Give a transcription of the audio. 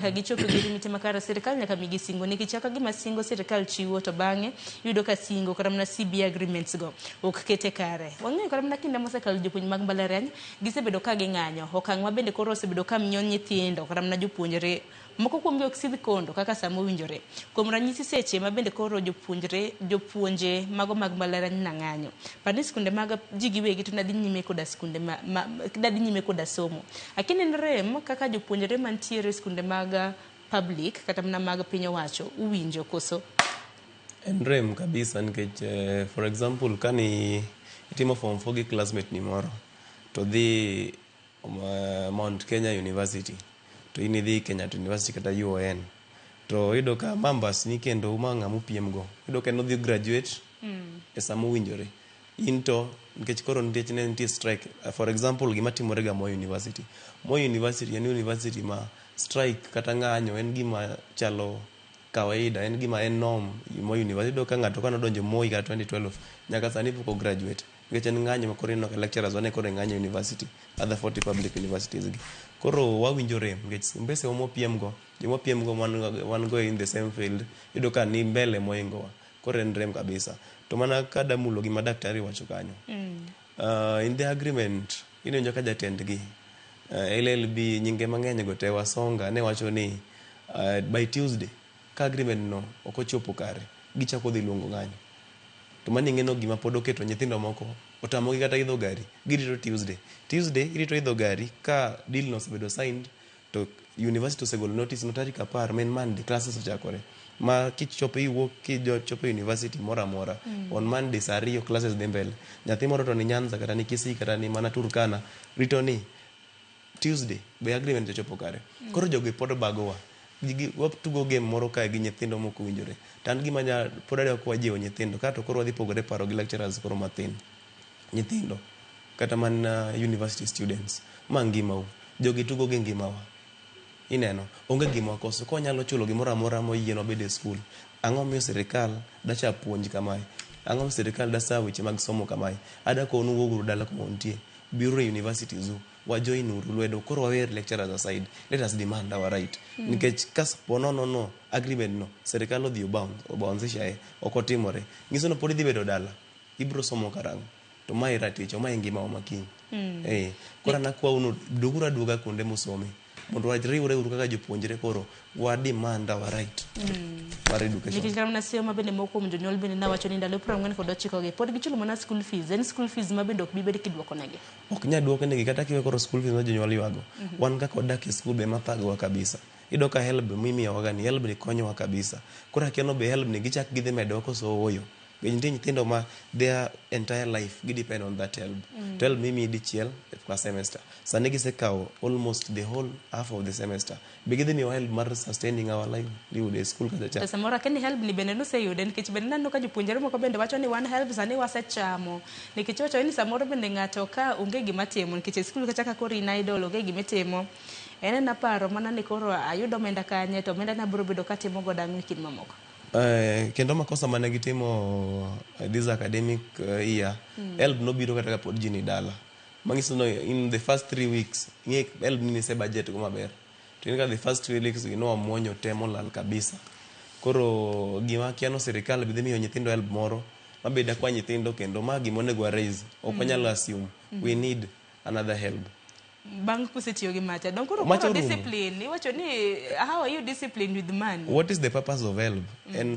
Gichopo gi limite makara sirikal nyaka migi singo nikech kaka gima singo sirikal chiwo to bang'e yudo ka singo kata mana CB agreements go ok kete kare. Wang'eyo kata mana kinde mosekalo jopuonj mag mbalariany gisebedo ka ging'anyo okang' ma bende koro osebedo ka miyo nyithindo kata mana jopuonjre moko kuomgi ok sidh kondo kaka sama owinjore. Kuom ranyisi seche ma bende koro jopuonje mago mag mbalariany na ng'anyo. Pani skunde mag ji giwegi to nadhi nyime koda skunde nadhi nyime koda somo. Lakini rem kaka jopuonjre mantiere skunde mag public kata mana mag piny owacho uwinjo koso en rem kabisa nikech for example kani itimo form 4 gi classmate ni moro to dhi Mount Kenya University to in idhi Kenyatta University kata UON to yudo ka members ni kendo uma ng'amu piem go yudo ka nodhi graduate e sama owinjore into nikech koro nitie strike for example gima timore ga Moi University en university ma strike kata ng'anyo en gima chalo kawaida en gima en norm Moi University do ka ng'ato kana donjo Moi ka 2012 nyaka sani pok graduate nikech en ng'anyo ma koro inoko lecturers wane koro ng'anyo university other 40 public universities gi koro wawinjo rem nikech mbese omo piem go wan go in the same field yudo ka ni mbele moingo koro en rem kabisa to mana kada mulo gi madaktari wacho kanyo in the agreement inonjo ka jatendgi LLB nyinge mang'eny go te wasonga ne wacho ni by Tuesday ka agreement no okochopo kare gichako dhi luongo ng'anyo to mani ng'eno gima pod oketo nyithindo moko otamogi kata idho gari girito Tuesday irito idho gari ka deal no osebedo signed to university osegolo notice no tarik 10 men Monday classes ochakore ma kichopo chopo university mora on Monday saa 2 classes dhi mbele nyathi moro to ni Nyanza kata ni Kisii kata ni mana Turkana rito ni Tuesday be agreement ochopo kare koro jogo pod bagowa watugo game moro kae gi nyithindo moko winjore tan gima pod adwa kwajiwo nyithindo ka to koro wadhi pogore paro gi lecturers koro mathin nyithindo kata man university students ma ngimau jogi tugo gi ngimawa ineno onge gima koso ko nyalo chulo gimoro amora moyieno bede school ang'o miyo sirikal dacha puonj kamae ang'o miyo sirikal dasa weche mag somo kamae ada konu wuoguru dala kuma untie biro universities wajoin uru lwedo koro wawer lecturers aside let us demand our right nikech kas ponono agreement no sirikal odhi obounce okotimore ngiso no pod dhi bedo dala ibro somo karang to mai ratich mai ngima makiny kora nakwa unu duga kuonde musome mondo wariwre uru kaka jopuonjre koro wa demand our right for education nikech kama nasio mabende moko mjonyol bende na wacho ni ndalo 49 gi pod gichulo mana school fees en school fees mabende ok bibede kidwoko negi ok nya dwoko negi kata kiwe koro school fees no jonyol ywago wan kaka odak e school be mathagowa kabisa ido ka help mimi wagani help ni konyowa kabisa kora kiano be help ni gichak gidhi medo koso oyo Gini nyithindo ma their entire life gi depend on that help to help mimi dichiel kwa semester sani gisekao almost the whole half of the semester begidhi mi help mar sustaining our life liude school kacha cha samora keni help ni bende no se yude nikech bende nano ka jopuonjre moko bende wacho ni one help sani wasechamo nikech wacho ni samoro bende ng'ato ka onge gima timo nikech school kacha ka koro inaidol onge gima timo ene na paro mana ni koro ayudo omenda kanye to omenda na biro bedo ka timo godang'o kin mamoko kendo makosa mane gitimo this academic year help no biro kata pod jini dala mangiso no in the first 3 weeks help ni se budget go maber to in the first 3 weeks amuonyo temo lal kabisa koro gima kiano sirikal bidhi miyo nyithindo help moro mabeda kwa nyithindo kendo ma gimonego raise okonyalo assume we need another help bang kusetiyo gi macha don koro discipline iwacho ni how are you disciplined with money what is the purpose of help and